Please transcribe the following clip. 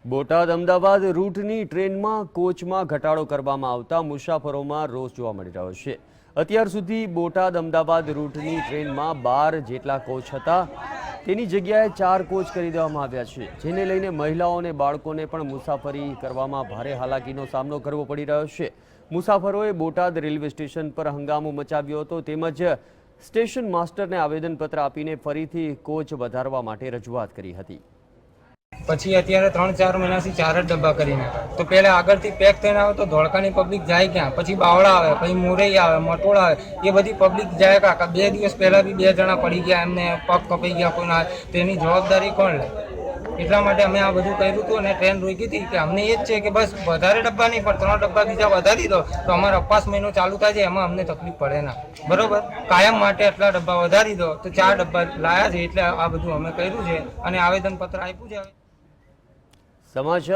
બોટાદ અમદાવાદ રૂટની ટ્રેનમાં કોચમાં ઘટાડો કરવામાં આવતા મુસાફરોમાં રોષ જોવા મળી રહ્યો છે। અત્યાર સુધી બોટાદ અમદાવાદ રૂટની ટ્રેનમાં 12 જેટલા કોચ હતા, તેની જગ્યાએ 4 કોચ કરી દેવામાં આવ્યા છે, જેને લઈને મહિલાઓ અને બાળકોને પણ મુસાફરી કરવામાં ભારે હાલાકીનો સામનો કરવો પડી રહ્યો છે। મુસાફરોએ બોટાદ રેલવે સ્ટેશન પર હંગામો મચાવ્યો હતો, તેમજ સ્ટેશન માસ્ટરને આવેદનપત્ર આપીને ફરીથી કોચ વધારવા માટે રજૂઆત કરી હતી। પછી અત્યારે 3-4 મહિનાથી 4 જ ડબ્બા કરીને તો પહેલા આગળથી પેક થઈને આવે તો ધોળકાની પબ્લિક જાય ક્યાં, પછી બાવળા આવે, પછી મોરઈ આવે, મટોળ આવે, એ બધી પબ્લિક જાય કાકા। 2 દિવસ પહેલા બી 2 જણા પડી ગયા, એમને પગ કપાઈ ગયા કોઈના, તેની જવાબદારી કોણ લે? એટલા માટે અમે આ બધું કર્યું હતું અને ટ્રેન રોકી હતી કે અમને એ જ છે કે બસ વધારે ડબ્બા નહીં પણ 3 ડબ્બા બીજા વધારી દો તો અમારો અપાસ મહિનો ચાલુ થાય છે, એમાં અમને તકલીફ પડે ના, બરોબર? કાયમ માટે એટલા ડબ્બા વધારી દો તો 4 ડબ્બા લાયા છે, એટલે આ બધું અમે કર્યું છે અને આવેદનપત્ર આપ્યું છે। સમાચાર।